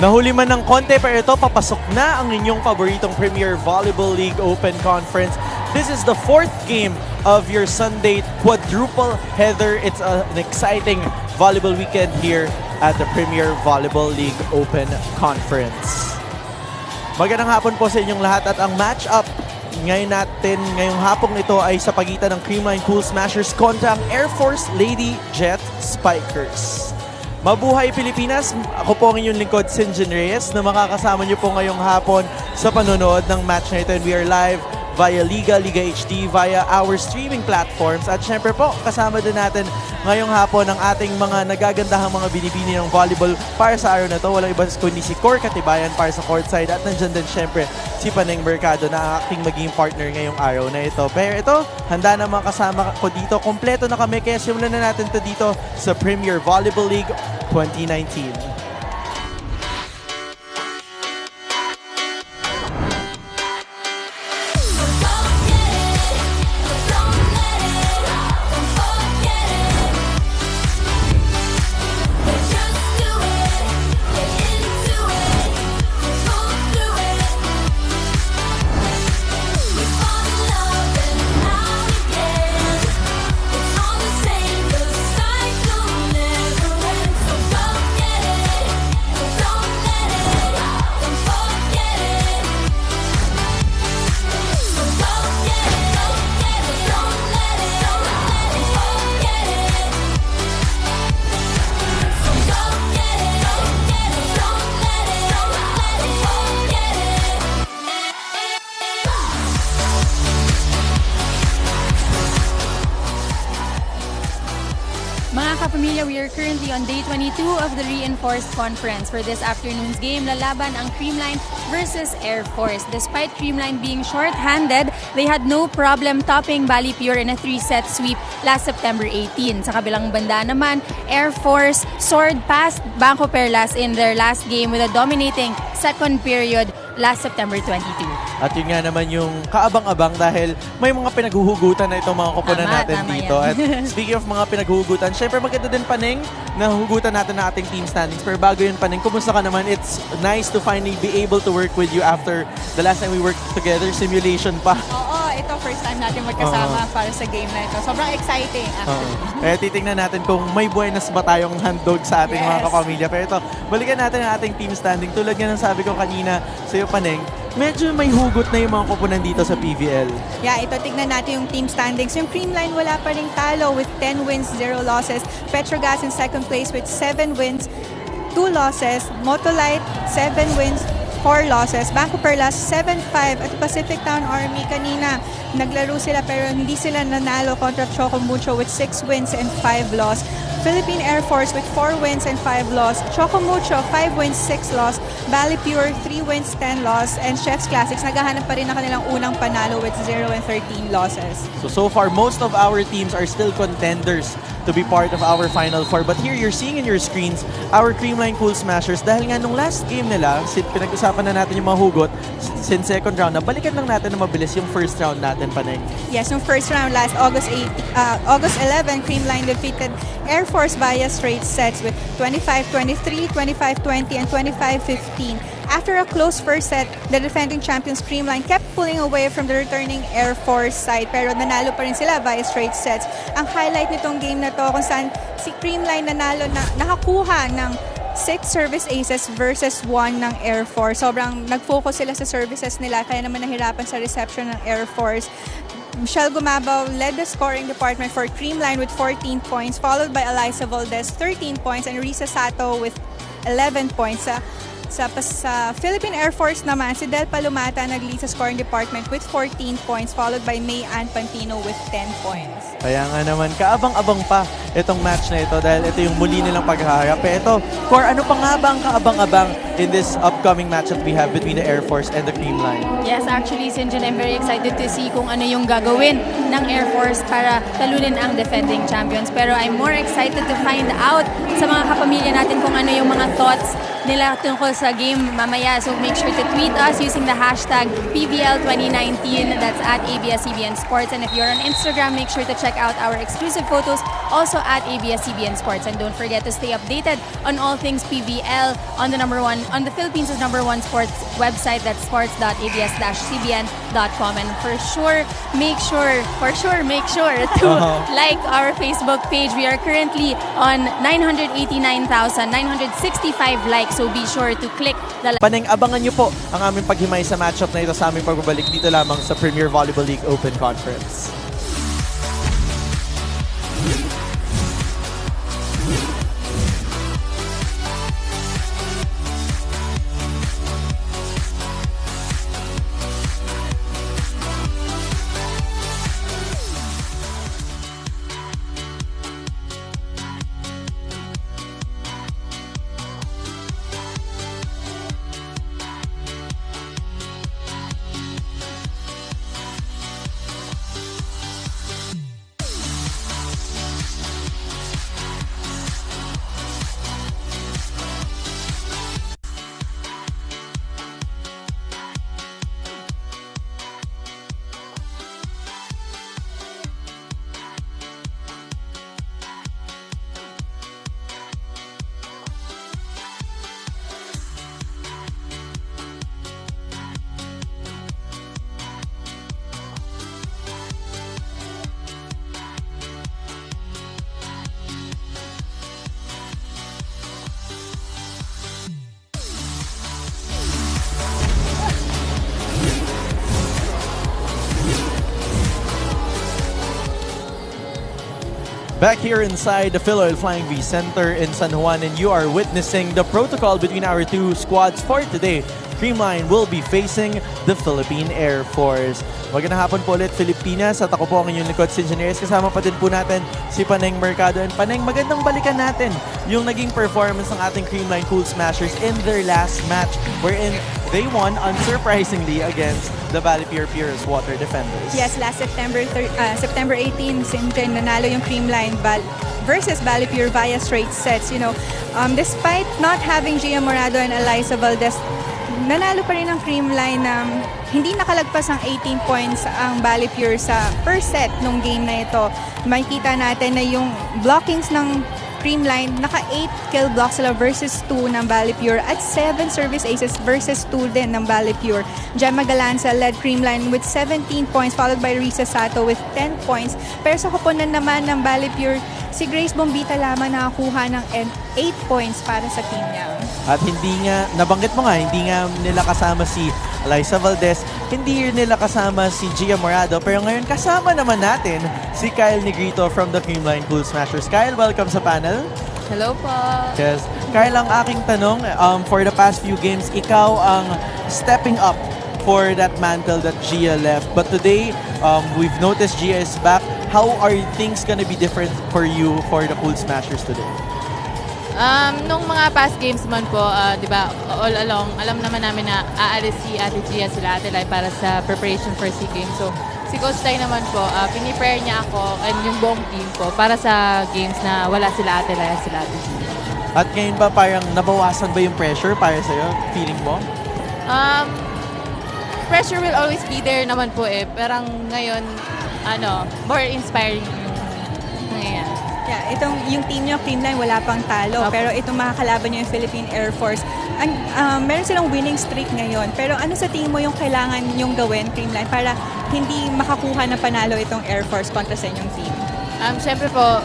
Nahuli man ng konti pero ito papasok na ang inyong paboritong Premier Volleyball League Open Conference. This is the 4th game of your Sunday quadruple header. It's an exciting volleyball weekend here at the Premier Volleyball League Open Conference. Magandang hapon po sa inyong lahat at ang match-up ngayong hapong ito ay sa pagitan ng Creamline Pool Smashers kontra ang Air Force Lady Jet Spikers. Mabuhay Pilipinas! Ako po ang inyong lingkod, Sinjin Reyes, na makakasama niyo po ngayong hapon sa panonood ng match na ito. And we are live via Liga HD, via our streaming platforms. At syempre po, kasama din natin ngayong hapon ang ating mga nagagandahang mga binibini ng volleyball para sa araw na ito. Walang iba kundi si Cor Katibayan para sa courtside. At nandyan din syempre si Paneng Mercado na aking maging partner ngayong araw na ito. Pero ito, handa na mga kasama ko dito. Kompleto na kami, kaya simulan na natin ito dito sa Premier Volleyball League 2019. Kapamilya, we are currently on day 22 of the reinforced conference. For this afternoon's game, lalaban ang Creamline versus Air Force. Despite Creamline being short-handed, they had no problem topping Bali Pure in a 3-set sweep last September 18. Sa kabilang banda naman, Air Force soared past Banco Perlas in their last game with a dominating second period last September 22. At yun nga naman yung kaabang-abang dahil may mga pinaghuhugutan na itong mga kupunan natin dito. At speaking of mga pinaghuhugutan, syempre maganda din Paneng na hugutan natin na ating team standings. Pero bago yun Paneng, kumusta ka naman? It's nice to finally be able to work with you after the last time we worked together, simulation pa. Oo, ito first time natin magkasama para sa game na ito. Sobrang exciting actually. Kaya titingnan natin kung may buenas ba tayong handog sa ating mga kapamilya. Pero ito, balikan natin ang ating team standing. Tulad nga ng sabi ko kanina sa iyo Paneng, medyo may hugot na yung mga kupunan dito sa PVL. Yeah, ito tignan natin yung team standings. Yung Creamline wala pa ring talo with 10 wins, 0 losses. Petrogas in second place with 7 wins, 2 losses. Motolite, 7 wins, 4 losses. Banco Perlas, 7-5. At Pacific Town Army kanina, naglaro sila pero hindi sila nanalo kontra Choco Mucho with 6 wins and 5 loss. Philippine Air Force with 4 wins and 5 loss. Choco Mucho, 5 wins, 6 loss. Bali Pure, 3 wins, 10 loss. And Chef's Classics, naghahanap pa rin na kanilang unang panalo with 0 and 13 losses. So far, most of our teams are still contenders to be part of our Final Four. But here, you're seeing in your screens, our Creamline Pool Smashers. Dahil nga nung last game nila, pinag-usapan na natin yung mga hugot, since second round na, balikan lang natin na mabilis yung first round natin, Paneng. Yes, nung first round last August 11, Creamline defeated Air Force via straight sets with 25-23, 25-20, and 25-15. After a close first set, the defending champions Creamline kept pulling away from the returning Air Force side pero nanalo pa rin sila via straight sets. Ang highlight nitong game na to kung saan si Creamline nakakuha ng 6 service aces versus 1 ng Air Force. Sobrang nag-focus sila sa services nila kaya naman nahirapan sa reception ng Air Force. Michelle Gumabaw led the scoring department for Creamline with 14 points, followed by Eliza Valdez 13 points and Risa Sato with 11 points. Sa Philippine Air Force naman, si Del Palumata nag-lead sa scoring department with 14 points, followed by May Ann Pantino with 10 points. Kaya nga naman, kaabang-abang pa itong match na ito dahil ito yung muli nilang paghaharap. Ito, Cor, ano pa nga ba ang kaabang-abang in this upcoming match that we have between the Air Force and the Creamline? Yes, actually, Sinjin, I'm very excited to see kung ano yung gagawin ng Air Force para talunin ang defending champions. Pero I'm more excited to find out sa mga kapamilya natin kung ano yung mga thoughts nila tungkol sa game mamaya. So make sure to tweet us using the hashtag PVL2019. That's at ABS-CBN Sports. And if you're on Instagram, make sure to check out our exclusive photos also also at ABS-CBN Sports. And don't forget to stay updated on all things PVL on the Philippines' #1 sports website, that's sports.abs-cbn.com. And for sure, make sure to like our Facebook page. We are currently on 989,965 likes, so be sure to click the like. Paneng, abangan nyo po ang aming paghimay sa matchup na ito sa aming pagbabalik dito lamang sa Premier Volleyball League Open Conference. Back here inside the Philoil Flying V Center in San Juan, and you are witnessing the protocol between our two squads for today. Creamline will be facing the Philippine Air Force. Magandang hapon po ulit, Pilipinas. At ako po ang inyong likod, si Engineers. Kasama pa din po natin si Paneng Mercado. And Paneng, magandang balikan natin yung naging performance ng ating Creamline Cool Smashers in their last match, wherein they won unsurprisingly against the Valipure-Pierce Water Defenders. Yes, last September 18, Sinten, nanalo yung Creamline versus Valipure via straight sets. Despite not having Gia Morado and Eliza Valdez, nanalo pa rin ang Creamline na hindi nakalagpas ang 18 points ang Valipure sa first set nung game na ito. Makikita natin na yung blockings ng Creamline, naka-8 kill blocks sila versus 2 ng Valipure at 7 service aces versus 2 din ng Valipure. Gemma Galanza led Creamline with 17 points followed by Risa Sato with 10 points. Pero sa koponan naman ng Valipure, si Grace Bombita lamang nakakuha ng 8 points para sa team niya. At hindi nga, nabanggit mo nga, hindi nga nila kasama si Eliza Valdez, hindi nila kasama si Gia Morado, pero ngayon kasama naman natin si Kyle Negrito from the Creamline Cool Smashers. Kyle, welcome sa panel. Hello po. Yes. Kyle, ang aking tanong, for the past few games, ikaw ang stepping up for that mantle that Gia left. But today, we've noticed Gia is back. How are things gonna be different for you for the Cool Smashers today? Nung mga past games man po, di ba, all along, alam naman namin na aalis si Ate Gia sila Ate Lai para sa preparation for SEA Games. So, si Coach Tai naman po, piniprepare niya ako and yung buong team po para sa games na wala sila Ate Lai at sila Ate Gia. At ngayon ba parang nabawasan ba yung pressure para sa'yo? Feeling mo? Pressure will always be there naman po eh. Parang ngayon, more inspiring yung nangyayari. Yeah, yung team nyo, Creamline, wala pang talo. Opo. Pero itong makakalaban nyo yung Philippine Air Force. Meron silang winning streak ngayon. Pero ano sa tingin mo yung kailangan nyong gawin, Creamline, para hindi makakuha ng panalo itong Air Force kontra sa inyong team? Siyempre po,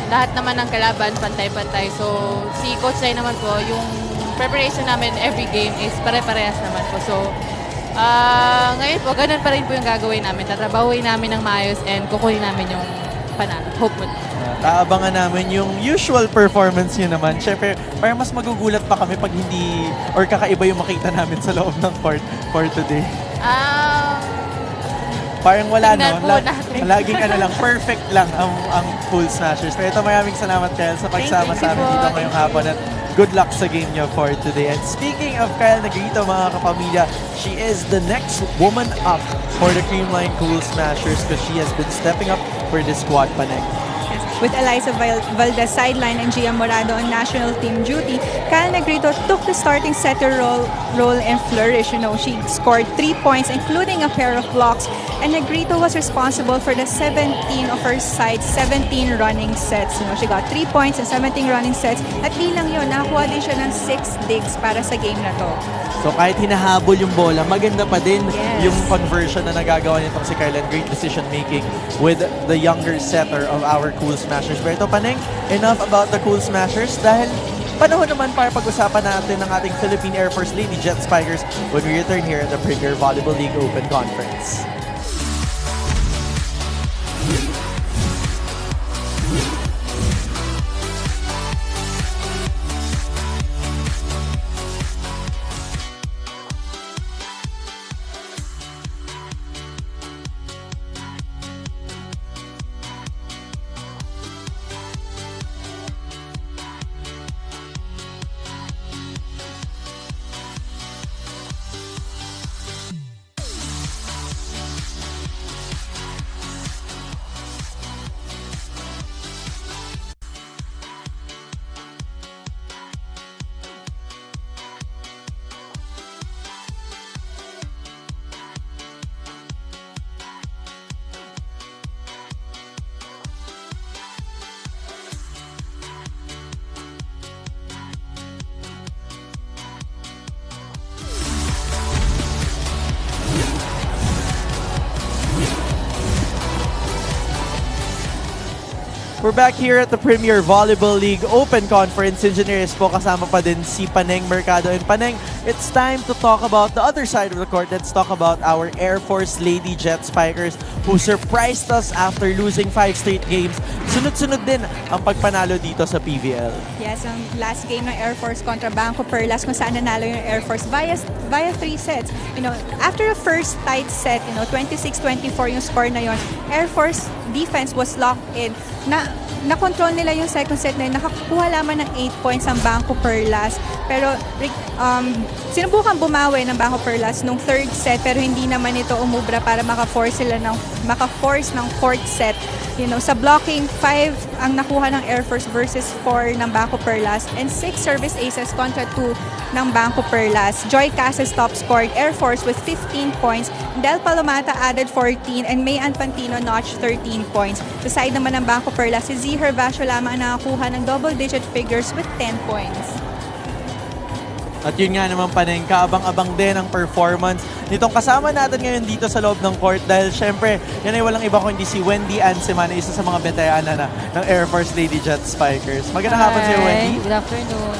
lahat naman ng kalaban, pantay-pantay. So, si Coach Tai naman po, yung preparation namin every game is pare-parehas naman po. So, ngayon po, ganun pa rin po yung gagawin namin. Tatrabahuin namin ng maayos and kukunin namin yung panalo. Hopefully. Taabangan namin yung usual performance nyo naman. Siyempre, parang mas magugulat pa kami pag hindi or kakaiba yung makita namin sa loob ng court for today. Parang wala tingnan no. po natin. Laging lang, perfect lang ang Cool Smashers. Pero ito, maraming salamat Kyle sa pagsama Thank you sa amin po. dito ngayong hapon. At good luck sa game nyo for today. And speaking of Kyle Negrito, mga kapamilya, she is the next woman up for the Creamline Cool Smashers because she has been stepping up for this squad, Paneng. Yes. with Eliza Valdez sideline and Gia Morado on national team duty, Kyle Negrito took the starting setter role and flourished. She scored 3 points, including a pair of blocks, and Negrito was responsible for the 17 of her side's 17 running sets. She got 3 points and 17 running sets. At di lang yun, nakakuha din siya ng 6 digs para sa game na to. So kahit hinahabol yung bola, maganda pa din Yes. yung conversion na nagagawa nitong si Kyle, and great decision making with the younger setter of our Cool Smashers. Pero ito, Paneng, enough about the Cool Smashers dahil panahon naman para pag-usapan natin ng ating Philippine Air Force Lady Jet Spikers when we return here at the Premier Volleyball League Open Conference. We're back here at the Premier Volleyball League Open Conference. Engineers po, kasama pa din si Paneng Mercado. And Paneng, it's time to talk about the other side of the court. Let's talk about our Air Force Lady Jet Spikers who surprised us after losing 5 straight games. Sunod-sunod din ang pagpanalo dito sa PVL. Yes, ang last game ng Air Force kontra Bangko Perlas kung saan nanalo yung Air Force via 3 sets. After the first tight set, 26-24 yung score na yon. Air Force defense was locked in. Na-control nila yung second set na yun. Nakakuha lamang ng 8 points ang Bangko Perlas. Pero sinubukan bumawi ng Bangko Perlas nung third set pero hindi naman ito umubra para maka-force ng fourth set. Sa blocking, 5 ang nakuha ng Air Force versus 4 ng Bangko Perlas and 6 service aces kontra 2 ng Bangko Perlas. Joy Casas top scored Air Force with 15 points. Del Palomata added 14 and May Anfantino notched 13 points. Sa side naman ng Bangko Perlas, si Z Herbacio lamang ang nakakuha ng double-digit figures with 10 points. At yun nga naman, Paneng, kaabang-abang din ang performance nitong kasama natin ngayon dito sa loob ng court dahil syempre, yan ay walang iba kundi si Wendy Ansema na isa sa mga veterana ng Air Force Lady Jet Spikers. Magandang hapon sa'yo, Wendy. Good afternoon.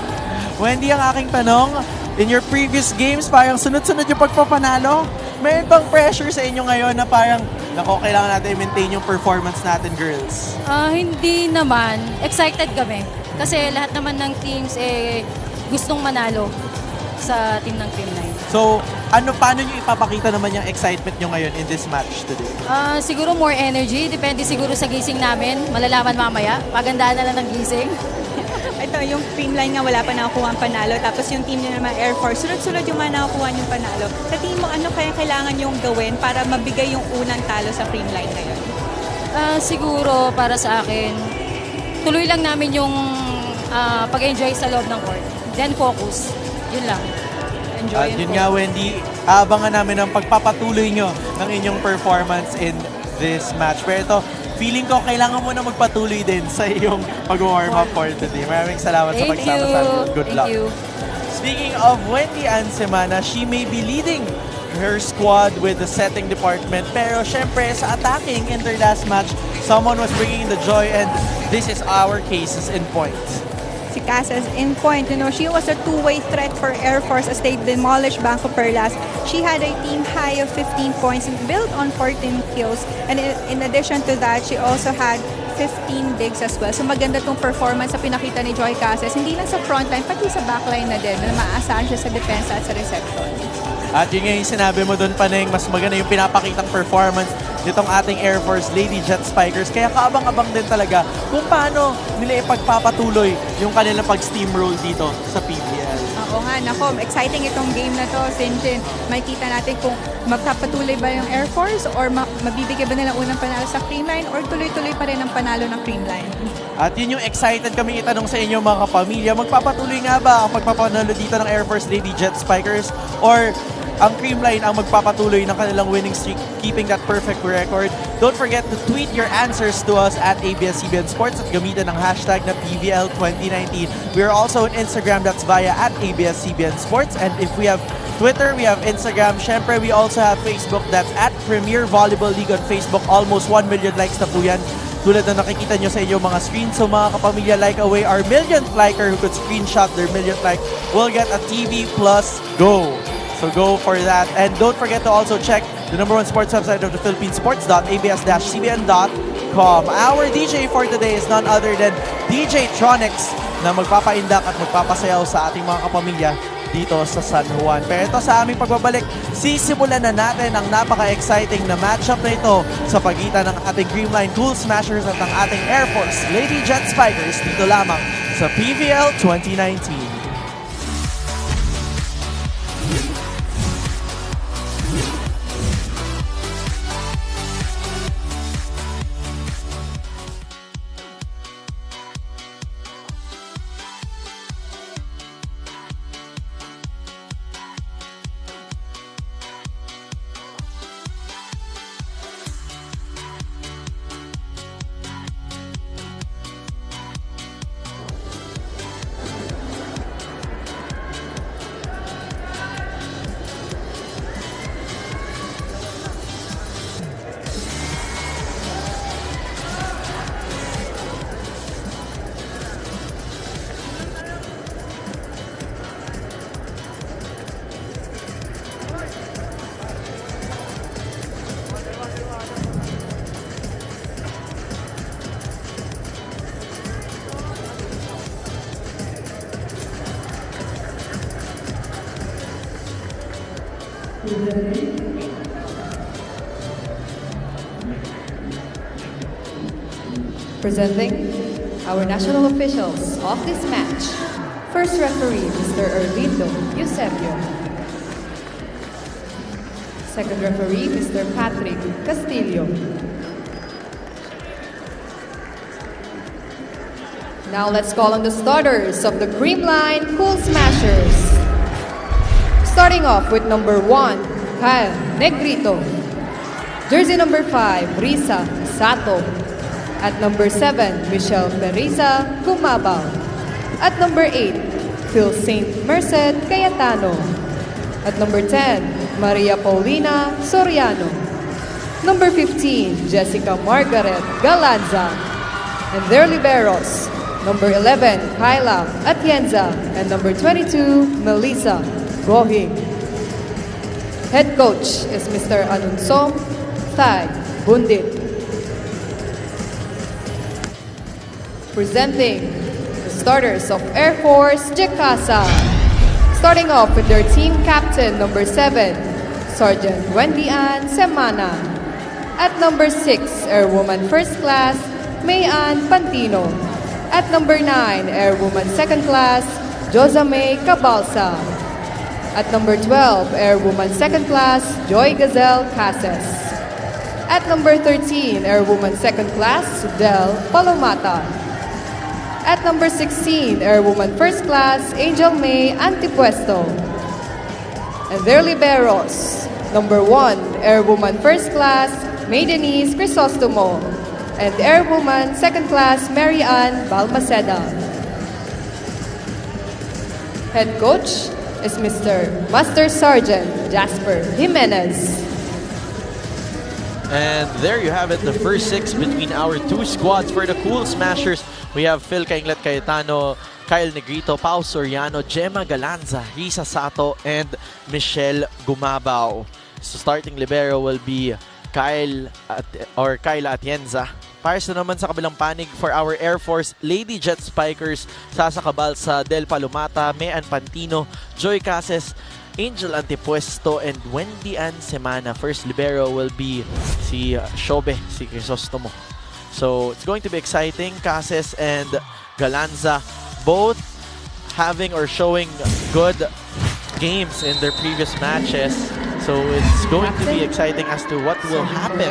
Wendy, ang aking tanong, in your previous games, parang sunod-sunod yung pagpapanalo. May bang pressure sa inyo ngayon na parang, kailangan natin i-maintain yung performance natin, girls? Hindi naman. Excited kami. Kasi lahat naman ng teams gustong manalo sa team ng Creamline. So, paano nyo ipapakita naman yung excitement nyo ngayon in this match today? Siguro more energy. Depende siguro sa gising namin. Malalaman mamaya. Pagandaan na lang ng gising. Ito, yung Creamline nga wala pa nakakuha ang panalo. Tapos yung team nyo naman Air Force, sunod-sunod yung mga nakakuha yung panalo. Sa team mo, ano kaya kailangan yung gawin para mabigay yung unang talo sa Creamline ngayon? Siguro para sa akin, tuloy lang namin yung pag-enjoy sa loob ng court. Then focus. Yun lang. Enjoy and Yun nga, Wendy, abangan namin ang pagpapatuloy nyo ng inyong performance in this match. Pero ito, feeling ko kailangan mo na magpatuloy din sa iyong pag-warm up for today. Maraming salamat sa pagsama sa atin. Good luck. Thank you. Speaking of Wendy Ansemana, she may be leading her squad with the setting department. Pero syempre, sa attacking in their last match, someone was bringing the joy and this is our cases in points. Si Casas in point, she was a two-way threat for Air Force as they demolished Bangko Perlas. She had a team high of 15 points and built on 14 kills. And in addition to that, she also had 15 digs as well. So maganda tong performance sa pinakita ni Joy Casas. Hindi lang sa frontline, pati sa backline na din. Na maaasahan siya sa depensa at sa reception. At yun nga yung sinabi mo doon, Paneng, mas maganda yung pinapakitang performance nitong ating Air Force Lady Jet Spikers. Kaya kaabang-abang din talaga kung paano nila ipagpapatuloy yung kanilang pag-steamroll dito sa PBL. Oo nga, nako, exciting itong game na to, Sinjin. Makikita natin kung magpapatuloy ba yung Air Force or mabibigyan ba nilang unang panalo sa Creamline or tuloy-tuloy pa rin ang panalo ng Creamline. At yun yung excited kami itanong sa inyo mga kapamilya. Magpapatuloy nga ba ang pagpapanalo dito ng Air Force Lady Jet Spikers or ang Creamline ang magpapatuloy ng kanilang winning streak, keeping that perfect record? Don't forget to tweet your answers to us at ABS-CBN Sports at gamitin ang hashtag na PVL2019. We are also on Instagram, that's via at ABS-CBN Sports. And if we have Twitter, we have Instagram. Syempre, we also have Facebook, that's at Premier Volleyball League on Facebook. Almost 1 million likes na po yan. Tulad na nakikita nyo sa inyong mga screen. So mga kapamilya, like away our millionth liker who could screenshot their millionth like will get a TV Plus Go. So go for that. And don't forget to also check the #1 sports website of the Philippines, sports.abs-cbn.com. Our DJ for today is none other than DJ Tronics na magpapaindak at magpapasayaw sa ating mga kapamilya dito sa San Juan. Pero ito sa aming pagbabalik, sisimulan na natin ang napaka-exciting na matchup na ito sa pagitan ng ating Creamline Cool Smashers at ang ating Air Force Lady Jet Spikers dito lamang sa PVL 2019. Presenting our national officials of this match. First referee, Mr. Erlindo Eusebio. Second referee, Mr. Patrick Castillo. Now let's call on the starters of the Creamline Cool Smashers. Starting off with number 1, Kyle Negrito. Jersey number 5, Risa Sato. At number 7, Michelle Perisa Gumabaw. At number 8, Phil St. Merced Cayetano. At number 10, Maria Paulina Soriano. Number 15, Jessica Margaret Galanza. And their liberos, number 11, Kyla Atienza. And number 22, Melissa Gohing. Head coach is Mr. Anunsong Thai Bundit. Presenting the starters of Air Force Jekasa. Starting off with their team captain, number 7, Sergeant Wendy Ann Semana. At number 6, Airwoman First Class, May Ann Pantino. At number 9, Airwoman Second Class, Josame Cabalsa. At number 12, Airwoman Second Class, Joy Gazelle Cases. At number 13, Airwoman Second Class, Del Palomata. At number 16, Airwoman First Class, Angel May Antipuesto. And their liberos, number 1, Airwoman First Class, May Denise Crisostomo. And Airwoman Second Class, Mary Ann Balmaceda. Head coach is Mr. Master Sergeant Jasper Jimenez. And there you have it, the first 6 between our two squads for the Cool Smashers. We have Phil Kainglet Cayetano, Kyle Negrito, Pau Soriano, Gemma Galanza, Risa Sato, and Michelle Gumabaw. So starting libero will be Kyla Atienza. Para sa naman sa kabilang panig for our Air Force Lady Jet Spikers, Sasa Cabalsa, Del Palomata, Mean Pantino, Joy Cases, Angel Antipuesto, and Wendy Ann Semana. First libero will be si Shobe, si Crisostomo. So it's going to be exciting. Cases and Galanza both having or showing good games in their previous matches. So it's going to be exciting as to what will happen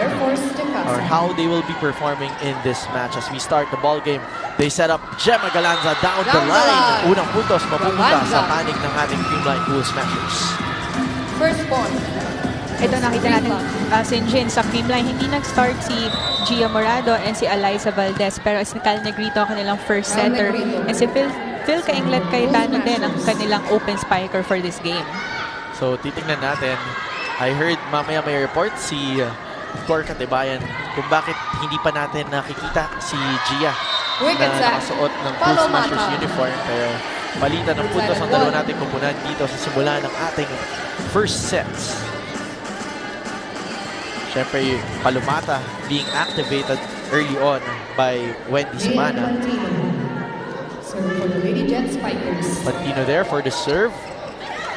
or how they will be performing in this match. As we start the ball game, they set up Gemma Galanza down the line. Unang puntos mapupunta sa panig ng ating Creamline Pool Smashers. First point. Ito nakita natin, Sinjin, sa Creamline, hindi nag-start si Gia Morado and si Eliza Valdez, pero si Cal Negrito ang kanilang first setter. And si Phil Kainglet Cayetano din ang kanilang open spiker for this game. So titingnan natin. I heard mamaya may report si Cor Katibayan kung bakit hindi pa natin nakikita si Gia na nakasuot ng Pool Smashers uniform. Pero palitan ng puntos ang dalawa nating kumpunan dito sa simula ng ating first sets. Siyempre, Palumata being activated early on by Wendy Semana. Pantino there for the serve.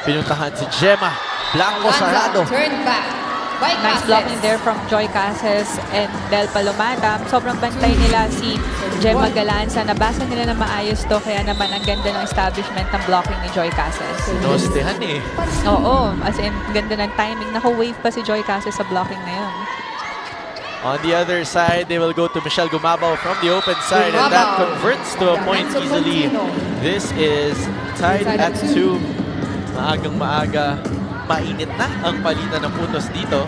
Pinuntahan si Gemma. Blanco sarado. Turn back. Nice blocking there from Joy Cases and Del Palomata. Sobrang bantay nila si Gemma Galanza. Nabasa nila na maayos to, kaya naman ang ganda ng establishment ng blocking ni Joy Cases. Nostehan eh. Oo, as in, ganda ng timing. Naka-wave pa si Joy Cases sa blocking na yun. On the other side, they will go to Michelle Gumabao from the open side, and that converts to a point easily. This is tied at 2. Maagang maaga, mainit na ang palitan ng puntos dito.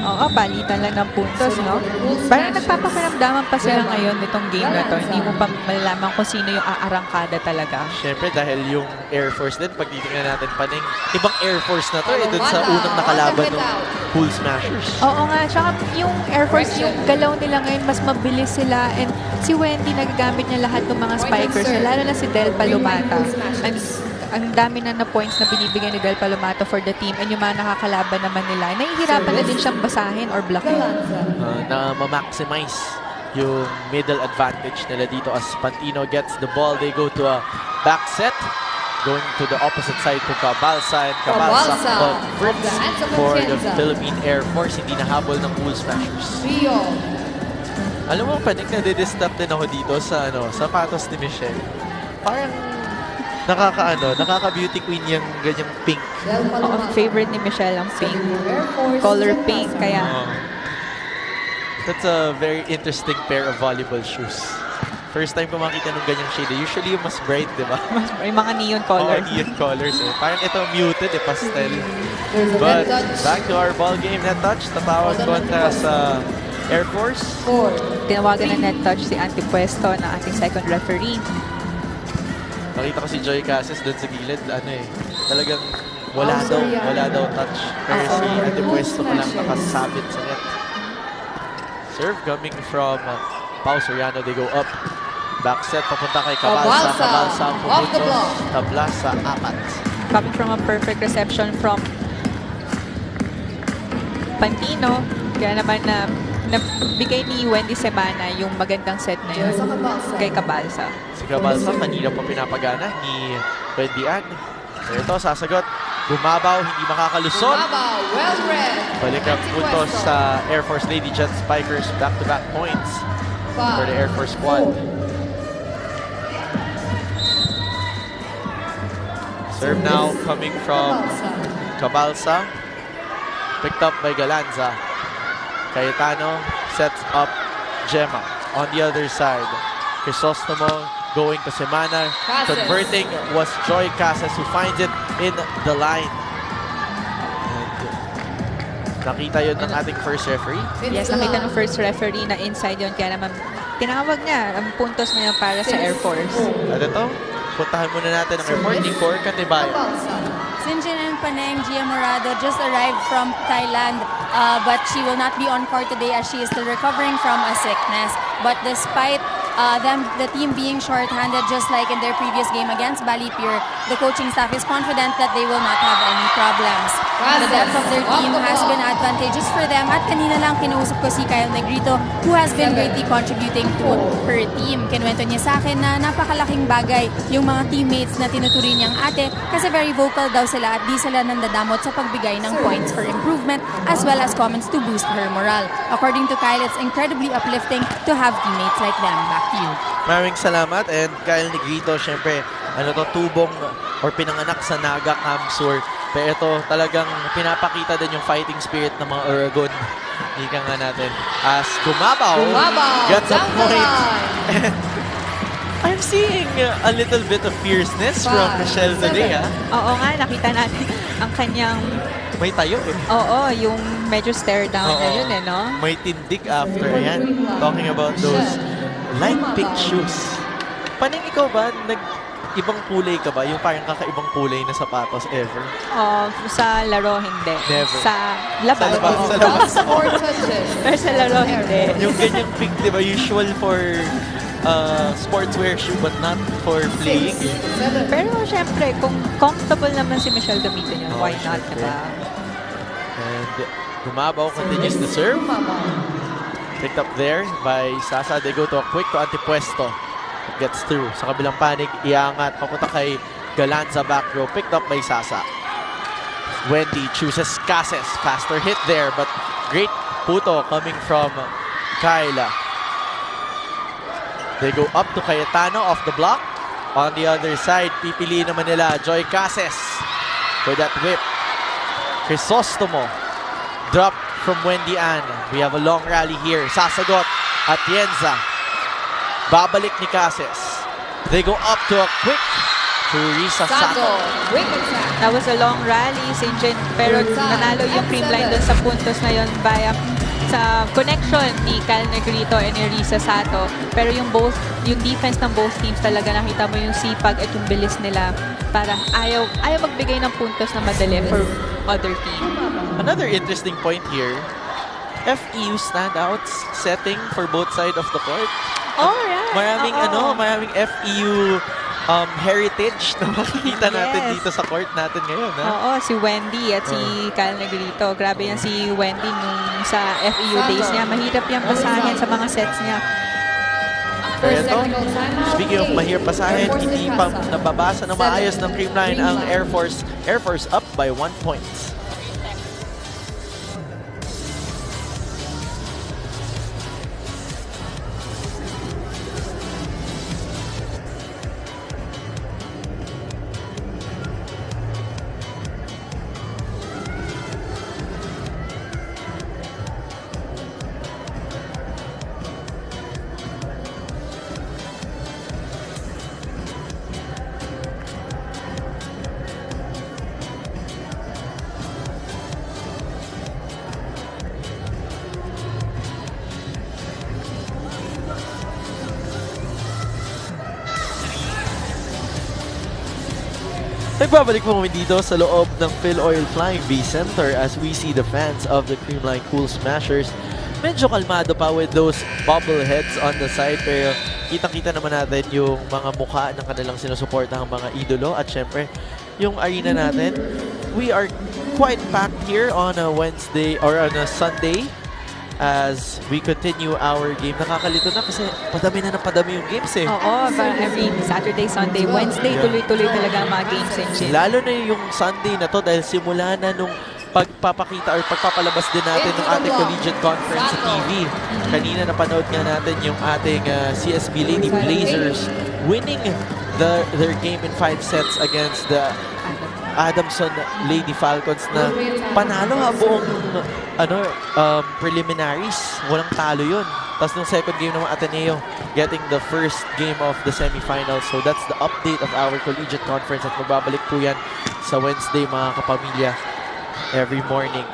Oo, palitan lang ng puntos, no? Parang nagpapakiramdaman pa sila ngayon nitong game na to. Hindi mo pa malalaman kung sino yung aarangkada talaga. Siyempre, dahil yung Air Force din, pag titingnan natin paning, ibang Air Force na to, dun sa unang nakalaban ng Pool Smashers. Oo nga, tsaka yung Air Force, yung galaw nila ngayon, mas mabilis sila. And si Wendy, nagagamit niya lahat ng mga spikers, lalo na si Del Palomata. Ang dami na points na binibigyan ni Del Palomata for the team, and yung mga nakakalaban naman nila, nahihirapan na din siyang basahin or blocking. Na ma-maximize yung middle advantage nila dito as Pantino gets the ball. They go to a back set, going to the opposite side to Cabalsa, and Cabalsa converts for the Philippine Air Force. Hindi nahabol ng Pool Smashers. Alam mo, panig na-disturb din ako dito sa sapatos ni Michelle. Parang nakaka-beauty queen yung ganyang pink. Favorite ni Michelle ang pink. Color pink, kaya... That's a very interesting pair of volleyball shoes. First time ko makita ng ganyang shade. Usually yung mas bright, di ba? Yung mga neon colors. Neon colors eh. Parang ito muted eh, pastel. But back to our ball game. Net touch, tatawag kontra sa Air Force. Tinawagan na net touch si Antipuesto na ating second referee. Nakita ko si Joy Cases doon sa gilid, talagang wala daw touch. Pero si Antipuesto pa lang nakasabit sa net. Serve coming from Pau Soriano, they go up. Back set, papunta kay Cabalsa. Cabalsa ang pumuntos. Tabla sa apat. Coming from a perfect reception from Pantino. Kaya naman na nabigay ni Wendy Semana yung magandang set na yun kay Cabalsa. Si Cabalsa, kanina pa pinapagana ni Wendy Ann. So ito, sasagot. Gumabaw, hindi makakalusot. Balik ang puntos sa Air Force Lady Jet Spikers. Back-to-back points for the Air Force squad. Serve now coming from Cabalsa. Picked up by Galanza. Cayetano sets up Gemma on the other side. Crisostomo going to Semana. Converting was Joy Casas who finds it in the line. And nakita yun ng ating first referee. Yes, nakita ng first referee na inside yun. Kaya naman tinawag niya ang puntos na yun para sa Air Force. At ito, puntahan muna natin ang report ni Cor Katibayan. Sinjin and Paneng Gia Morado just arrived from Thailand, but she will not be on court today as she is still recovering from a sickness. But despite the team being short-handed, just like in their previous game against Balipur, the coaching staff is confident that they will not have any problems. The depth of their team has been advantageous for them. At kanina lang kinausap ko si Kyle Negrito, who has been greatly contributing to her team. Kinuwento niya sa akin na napakalaking bagay yung mga teammates na tinuturing niyang ate kasi very vocal daw sila at di sila nandadamot sa pagbigay ng points for improvement as well as comments to boost her morale. According to Kyle, it's incredibly uplifting to have teammates like them. Back to you. Maraming salamat, and Kyle Negrito, syempre, tubong or pinanganak sa Naga Kamsur. Pero ito talagang pinapakita din yung fighting spirit ng mga Oragon. Ika nga natin. As Gumabaw gets a down the point. line. I'm seeing a little bit of fierceness from Michelle today. Oo nga, nakita natin ang kanyang, May tayo eh. yung medyo stare down na yun no? May tindig after. Ayan. Talking about those light pink shoes. Paning ikaw ba, ibang kulay ka ba? Yung parang kakaibang kulay na sapatos ever? Sa laro hindi. Never. Sa labas. Sa labas. Four touches. Pero sa laro hindi. Yung ganyang pink, di ba? Usual for sportswear shoe but not for playing. Pero syempre, kung comfortable naman si Michelle gamitin yun, why not, syempre. diba? And Gumabaw continues to serve. Picked up there by Sasa. They go to a quick to antipuesto. Gets through. Sa kabilang panig, iangat. Papunta kay Galanza back row. Picked up by Sasa. Wendy chooses Cases. Faster hit there, but great puto coming from Kyla. They go up to Cayetano off the block. On the other side, pipili naman nila Joy Cases for that whip. Crisostomo. Drop from Wendy Ann. We have a long rally here. Sasagot. Atienza. Babalik ni Cases. They go up to a quick to Risa Sato. Quick attack. That was a long rally, St. John, pero nanalo yung Creamline doon sa puntos na yun via sa connection ni Cal Negrito and ni Risa Sato. Pero yung defense ng both teams talaga nakita mo yung sipag at yung bilis nila para ayaw magbigay ng puntos na madali for other team. Another interesting point here. FEU standouts setting for both sides of the court. Oh, yeah. Maraming FEU heritage na makikita natin dito sa court natin ngayon. Oo, si Wendy at si Cal Negrito. Grabe yan si Wendy nung sa FEU days niya. Mahirap yung basahin sa mga sets niya. Pero ito, speaking of mahirap basahin, hindi pa nababasa na maayos ng Creamline ang Air Force. Air Force up by 1 point. Nagbabalik po kami dito sa loob ng Phil Oil Flying V Center as we see the fans of the Creamline Cool Smashers. Medyo kalmado pa with those bobbleheads on the side, pero kitang-kita naman natin yung mga mukha ng kanilang sinusuportahang mga idolo. At syempre, yung arena natin, we are quite packed here on a Wednesday or on a Sunday as we continue our game. Nakakalito na kasi padami na ng padami yung games eh. Oo, every Saturday, Sunday, Wednesday, tuloy-tuloy talaga ang mga games and shit. Lalo na yung Sunday na to dahil simula na nung pagpapakita or pagpapalabas din natin ng ating collegiate conference sa TV. Kanina napanood nga natin yung ating CSB Lady Blazers winning their game in 5 sets against the Adamson Lady Falcons na panalo buong preliminaries. Walang talo yun. Tapos nung second game naman Ateneo getting the first game of the semifinals. So that's the update of our collegiate conference at magbabalik po yan sa Wednesday mga kapamilya every morning.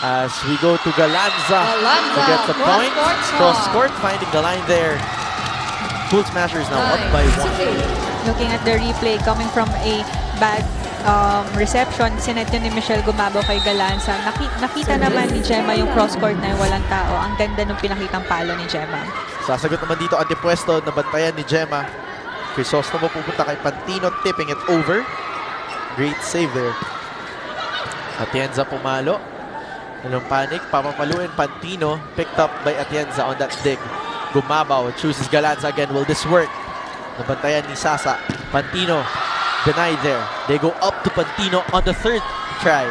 As we go to Galanza to get the point. Cross court finding the line there. Cool Smashers now up by 1. Looking at the replay coming from a bad reception, sinet yun ni Michelle Gumabaw kay Galanza. Nakita naman ni Gemma yung cross-court na yung walang tao. Ang ganda nung pinakitang palo ni Gemma. Sasagot naman dito antipuesto na bantayan ni Gemma. Crisostomo pupunta kay Pantino, tipping it over. Great save there. Atienza pumalo. Anong panic? Papapaluin Pantino. Picked up by Atienza on that dig. Gumabaw chooses Galanza again. Will this work? Nabantayan ni Sasa. Pantino denied there. They go up to Pantino on the third try.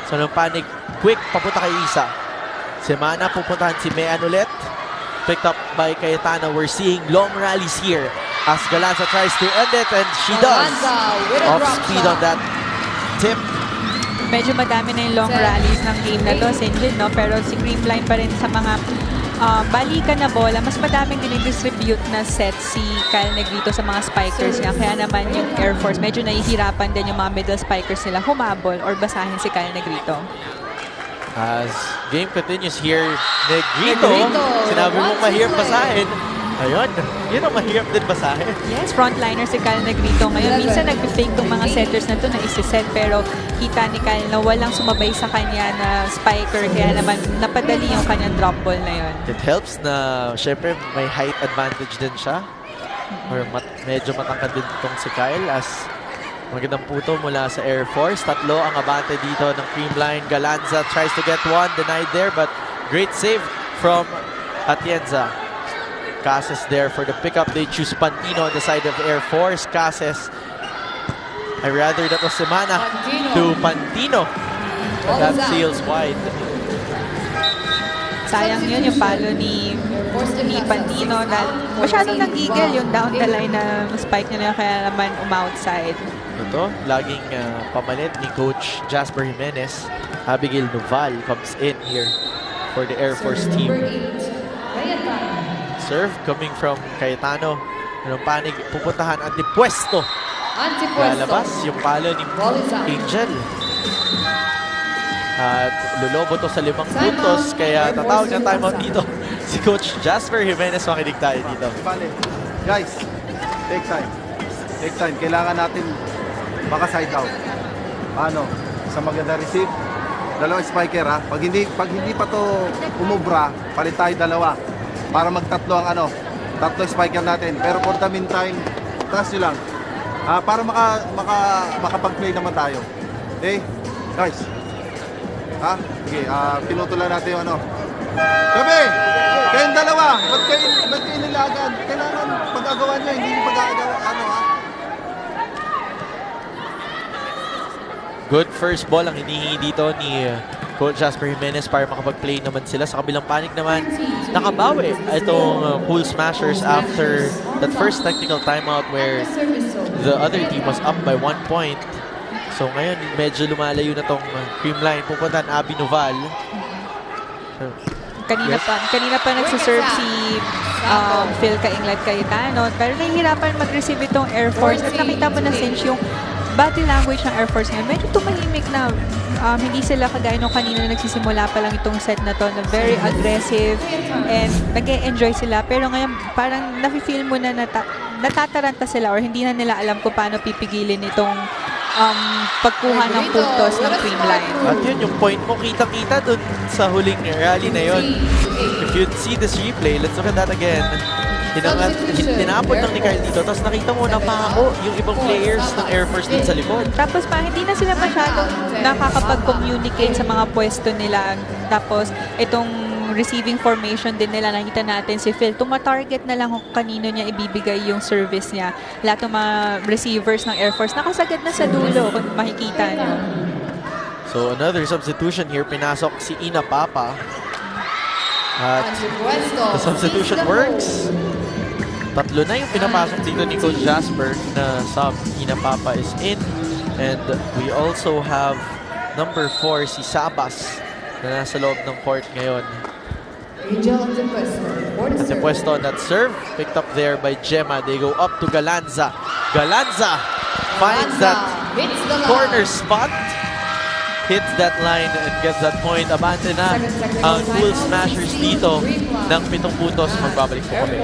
So nung panic, quick, papunta kay Isa. Semana, pupuntahan si Mean ulit. Picked up by Cayetano. We're seeing long rallies here as Galanza tries to end it, and she does. with a Off drop speed shot. on that tip. Medyo madami na yung long rallies ng game na to, Sinjin, no? Pero si Creamline pa rin sa mga balikan na bola, mas madaming dinidistribute na set si Kyle Negrito sa mga spikers niya. Kaya naman yung Air Force, medyo nahihirapan din yung mga middle spikers nila humabol or basahin si Kyle Negrito. As game continues here, Negrito, Negrito, sinabi mo once mahirap it's basahin. Ayun, yun ang mahirap din basahin. Yes, frontliner si Kyle Negrito. Ngayon, minsan nag-fake tong mga setters na to na isi-set, pero kita ni Kyle na walang sumabay sa kanya na spiker, kaya naman napadali yung kanyang drop ball na yun. It helps na, syempre, may height advantage din siya. Or medyo matangkad din itong si Kyle as magandang puto mula sa Air Force. Tatlo ang abante dito ng Creamline. Galanza tries to get one, denied there, but great save from Atienza. Cases there for the pickup. They choose Pantino on the side of Air Force. Cases, I rather that was Semana to Pantino. But that seals wide. Sayang yun yung palo ni Pantino dahil masyadong nag-eagle yung down the line na spike niya, kaya naman outside. Ito, laging pamalit ni Coach Jasper Jimenez. Abigail Noval comes in here for the Air Force team. Serve coming from Cayetano. Anong panig, pupuntahan antipuesto. Lalabas yung palo ni Angel. At lulobo to sa 5 puntos, kaya tatawag ng timeout dito si Coach Jasper Jimenez. Makinig tayo dito. Guys, take time. Take time. Kailangan natin maka-side out. Paano? Sa maganda receive, 2 spiker ha. Pag hindi pa to umubra, palit tayo 2. Para magtatlo ang 3 spiker natin. Pero for the meantime, trust nyo lang. Para makapag-play naman tayo. Okay? Guys. Sige, pinutulan natin yung Sabi! Kayong 2! Ba't kayo nilagan? Kailangan pag-agawa nyo, hindi nyo pag-agawa. Good first ball ang hinihingi dito ni Coach Jasper Jimenez para makapag-play naman sila. Sa kabilang panig naman, nakabawi itong Pool Smashers after that first technical timeout where the other team was up by 1 point. So ngayon, medyo lumalayo na tong Creamline. Pupuntahan Abby Noval. Kanina pa nagsiserve si Phil Kainglat Cayetano, pero nahihirapan mag-receive itong Air Force. At nakita mo na since yung body language ng Air Force ngayon, medyo tumahimik na. Hindi sila kagaya nung kanina na nagsisimula pa lang itong set na to, na very aggressive and nag-e-enjoy sila. Pero ngayon, parang nafe-feel mo na natataranta sila or hindi na nila alam kung paano pipigilin itong pagkuha ng puntos ng Creamline. At yun, yung point mo, kita-kita dun sa huling rally na yun. If you see this replay, let's look at that again. Tinapon lang ni Kyle dito, tapos nakita mo na pako yung ibang players ng Air Force din sa likod. Tapos hindi na sila masyadong nakakapag-communicate sa mga pwesto nila. Tapos itong receiving formation din nila, nakita natin si Phil, tumatarget na lang kung kanino niya ibibigay yung service niya. Lahat ng mga receivers ng Air Force nakasagad na sa dulo kung makikita niyo. So another substitution here, pinasok si Ina Papa. At the substitution works. 3 na yung pinapasok dito ni Coach Jasper na sub. Ina Papa is in. And we also have number 4, si Sabas, na nasa loob ng court ngayon. Antipuesto on that serve. Picked up there by Gemma. They go up to Galanza. Galanza finds that corner spot. Hits that line and gets that point. Abante na ang Pool Smashers dito ng 7 puntos. Magbabalik po kami.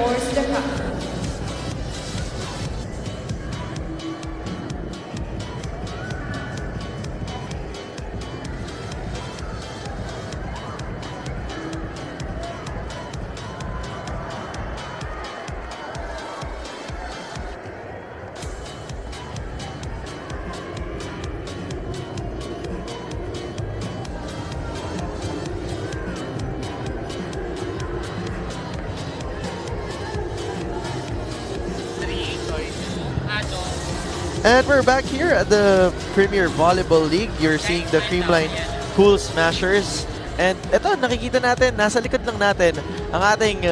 And we're back here at the Premier Volleyball League. You're seeing the Creamline Pool Smashers. And ito, nakikita natin, nasa likod lang natin, ang ating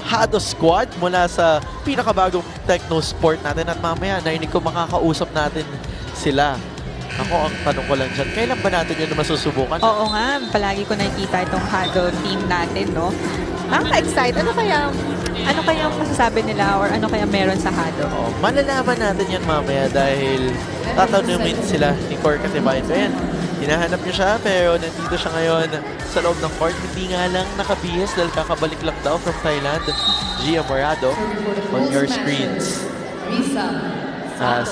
Hado squad mula sa pinakabagong techno sport natin at mamaya narinig ko makakausap natin sila. Ako, ang tanong ko lang dyan, kailan ba natin yun masusubukan? Oo nga, palagi ko nakikita itong Hado team natin, no? Nakaka-excite. Ano kaya masasabi nila or ano kaya meron sa Hado? Oh, malalaman natin yan mamaya dahil tatanungin sila ni Cor Katibayan. Ayan, hinahanap niya siya pero nandito siya ngayon sa loob ng court. Hindi nga lang nakabihis dahil kakabalik lang daw from Thailand. Gia Morado on your screens. As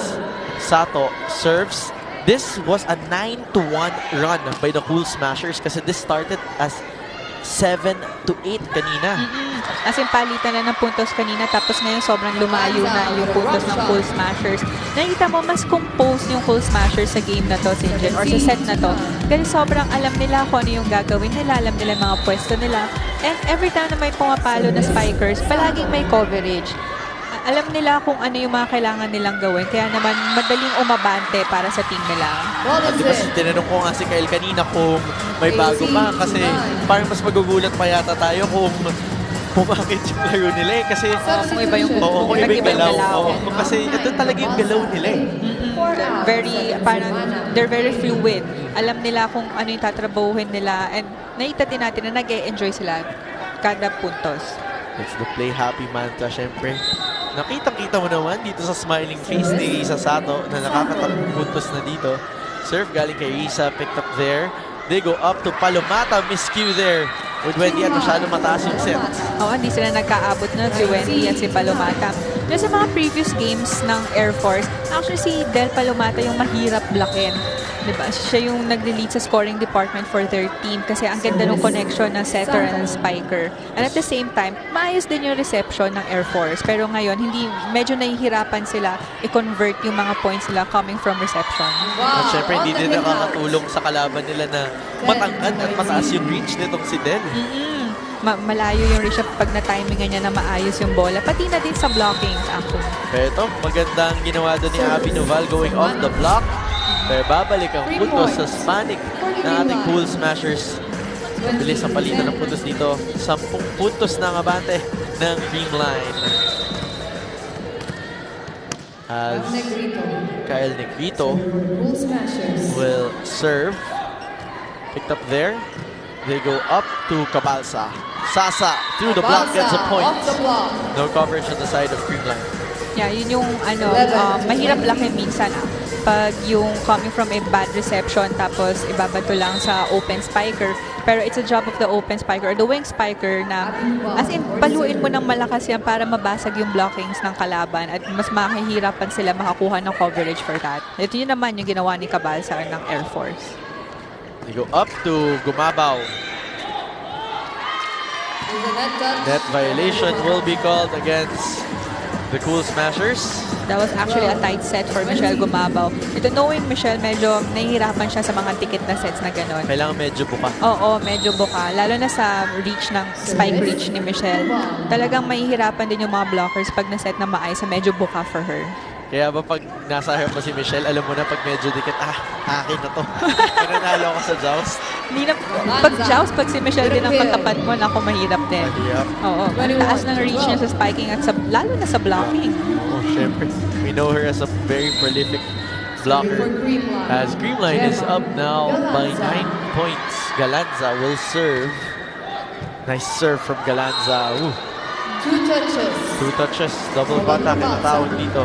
Sato serves. This was a 9-1 run by the Cool Smashers kasi this started as 7-8 kanina. As in, palitan na ng puntos kanina tapos ngayon sobrang lumayo na yung puntos ng Cool Smashers. Nakita mo, mas composed yung Cool Smashers sa game na to, Sinjin, or sa set na to. Kasi sobrang alam nila kung ano yung gagawin nila, alam nila yung mga pwesto nila. And every time na may pumapalo na spikers, palaging may coverage. Alam nila kung ano yung mga kailangan nilang gawin. Kaya naman, madaling umabante para sa team nila. Di ba tinanong ko nga si Kyle kanina kung may bago pa kasi parang mas magugulat pa yata tayo kung pumakit yung laro nila eh. Kasi kung iba yung kung iba yung galaw. Kasi ito talaga yung galaw nila eh. They're very fluid. Alam nila kung ano yung tatrabahuhin nila. And nakita din natin na nag-e-enjoy sila kada puntos. It's the play happy mantra, syempre. Nakitang-kita mo naman dito sa smiling face ni Risa Sato na nakakatakong puntos na dito. Serve galing kay Risa, picked up there. They go up to Palomata, miscue there. With Wendy at masyado mataas yung set. Oo, hindi sila nagkaabot na si Wendy at si Palomata. Pero sa mga previous games ng Air Force, actually si Del Palomata yung mahirap blockin. Diba? Siya yung nag-lead sa scoring department for their team kasi ang ganda ng connection ng setter and spiker. And at the same time, maayos din yung reception ng Air Force. Pero ngayon, medyo nahihirapan sila i-convert yung mga points nila coming from reception. At syempre, hindi din nakakatulong sa kalaban nila na matangkad at mataas yung reach nitong si Del. Malayo yung reach pag na-timingan niya na maayos yung bola. Pati na din sa blockings, actually. Pero ito, magandang ginawa doon ni Abby Noval going off the block. Pero babalik ang puntos sa Spanic na ating Cool Smashers. Bilis ang palitan ng puntos dito. 10 puntos na ang abante ng Creamline. As Kyle Negrito will serve. Picked up there. They go up to Cabalsa. Sasa through the block gets a point. No coverage on the side of Creamline. Yeah, yun yung mahirap laki minsan pag yung coming from a bad reception tapos ibabato lang sa open spiker. Pero it's a job of the open spiker or the wing spiker na as in paluin mo ng malakas yan para mabasag yung blockings ng kalaban at mas mahihirapan sila makakuha ng coverage for that. Ito yun naman yung ginawa ni Cabalsa ng Air Force. They go up to Gumabaw. Net violation will be called against the Cool Smashers. That was actually a tight set for Michelle Gumabaw. Ito, knowing Michelle, medyo nahihirapan siya sa mga ticket na sets na gano'n. Kailangan medyo buka. Oo, medyo buka. Lalo na sa reach ng spike reach ni Michelle. Talagang mahihirapan din yung mga blockers pag na-set na maayos sa medyo buka for her. Kaya ba pag nasa harap mo si Michelle, alam mo na pag medyo dikit, akin na to. Nanalo ako sa joust. Hindi na, pag joust, pag si Michelle din ang katapat mo, naku, mahirap din. Mahirap. Oo, ang taas ng reach niya sa spiking at lalo na sa blocking. Syempre. We know her as a very prolific blocker. As Creamline is up now by 9 points. Galanza will serve. Nice serve from Galanza. Ooh. 2 touches. Double bata kinatawag dito.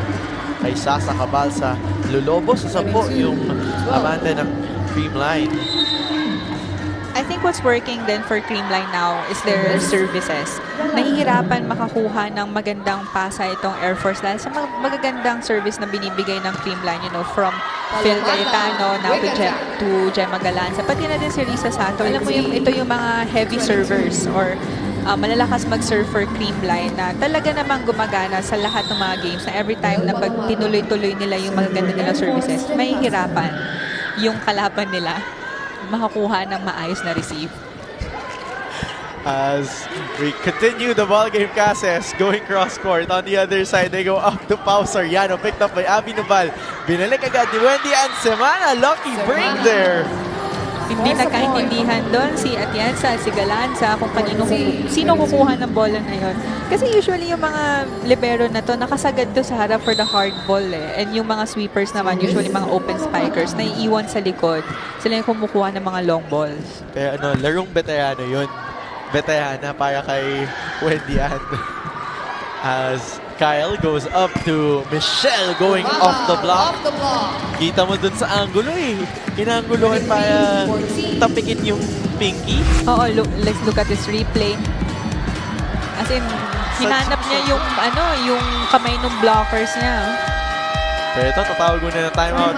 Kay Sasa Cabalsa. Lulobo sa 10 yung abante ng Creamline. I think what's working then for Creamline now is their services. Nahihirapan makakuha ng magandang pasa itong Air Force dahil sa magagandang service na binibigay ng Creamline, from Phil Cayetano now to Gemma Galanza. Pati na din si Risa Sato. Alam mo, ito yung mga heavy servers or malalakas mag-serve for Creamline na talaga namang gumagana sa lahat ng mga games na every time na pag tinuloy-tuloy nila yung magaganda nilang services, may hirapan yung kalaban nila makakuha ng maayos na receive. As we continue the ball game, Cases going cross-court. On the other side, they go up to Pau Soriano, picked up by Abby Noval. Binalik agad ni Wendy and Semana. Lucky break there. Hindi nagkaintindihan doon si Atienza, si Galanza, kung sino kukuha ng bola na yon. Kasi usually yung mga libero na to, nakasagad to sa harap for the hard ball eh. And yung mga sweepers naman, usually mga open spikers, na iiwan sa likod. Sila yung kumukuha ng mga long balls. Kaya larong veterano yun. Veterana para kay Wendy Ann. As Kyle goes up to Michelle going off the block. Kita mo dun sa angulo eh. Inanguluhan para tapikin yung pinky. Oo, let's look at this replay. As in, hinanap niya yung kamay ng blockers niya. Pero ito, tatawag muna ng timeout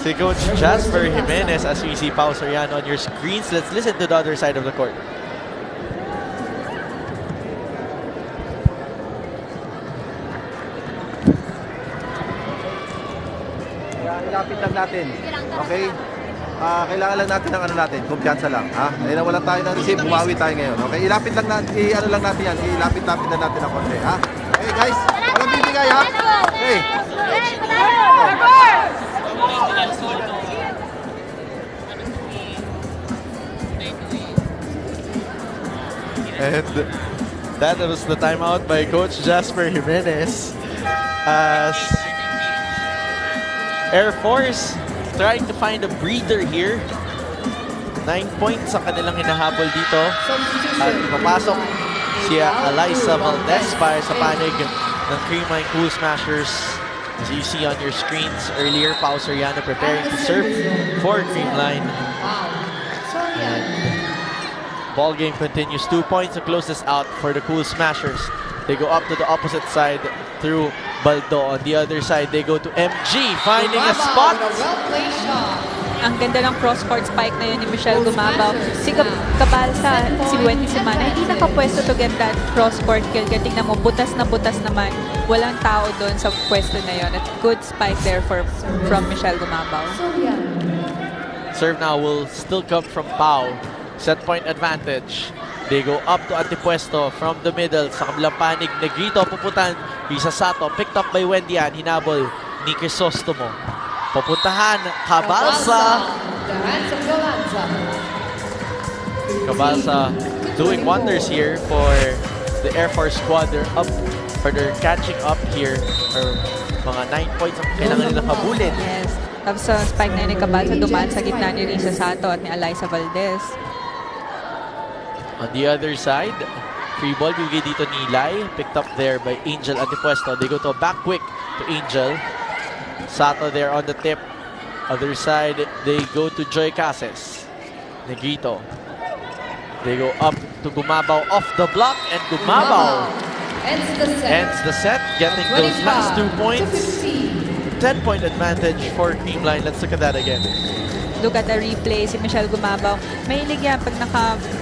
si Coach Jasper Jimenez as we see Pao Soriano on your screens. Let's listen to the other side of the court. Ilapit lang natin. Okay? Kailangan lang natin ng kumpiyansa lang. Ha? Dahil na walang tayo ng receive, bumawi tayo ngayon. Okay? Ilapit lang natin, lang natin yan. Ilapit-lapit na natin ang konti. Ha? Okay guys, walang bibigay ha? Okay. And that was the timeout by Coach Jasper Jimenez as Air Force trying to find a breather here. 9 points ang kanilang hinahabol dito. At papasok si Eliza Valdez para sa panig ng Creamline Cool Smashers. As you see on your screens earlier, Pao Soriano preparing to serve for Creamline. And ball game continues. 2 points to close this out for the Cool Smashers. They go up to the opposite side through Baldo. On the other side, they go to MG, finding a spot. Ang ganda ng cross-court spike na yun ni Michelle Gumabaw. Si Kabalsa, si Wendy Semana, hindi nakapwesto to get that cross-court kill. Kaya tingnan mo, butas naman. Walang tao doon sa pwesto na yun. At good spike there from Michelle Gumabaw. Serve now will still come from Pau. Set point advantage. They go up to Antipuesto from the middle. Sa kabilang panig, Negrito pupuntan. Risa Sato, picked up by Wendy Ann. Hinabol ni Crisostomo. Pupuntahan, Cabalsa. Cabalsa doing wonders here for the Air Force squad. They're up, or they're catching up here. Or mga 9 points ang kailangan nilang habulin. Yes. Tapos sa spike na yun ni Cabalsa, dumaan sa gitna ni Risa Sato at ni Eliza Valdez. On the other side, free ball bigay dito ni Lai. Picked up there by Angel Antipuesto. They go to a back quick to Angel. Sato there on the tip. Other side, they go to Joy Cases. Negrito. They go up to Gumabaw off the block. And Gumabaw ends the set, getting those last 2 points. 10-point advantage for Creamline. Let's look at that again. Look at the replay, si Michelle Gumabaw. Mahilig yan pag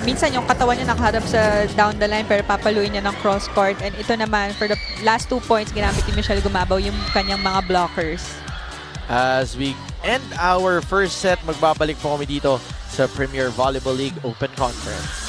minsan yung katawan niya nakaharap sa down the line pero papaluin niya ng cross court. And ito naman, for the last 2 points, ginamit ni Michelle Gumabaw yung kanyang mga blockers. As we end our first set, magbabalik po kami dito sa Premier Volleyball League Open Conference.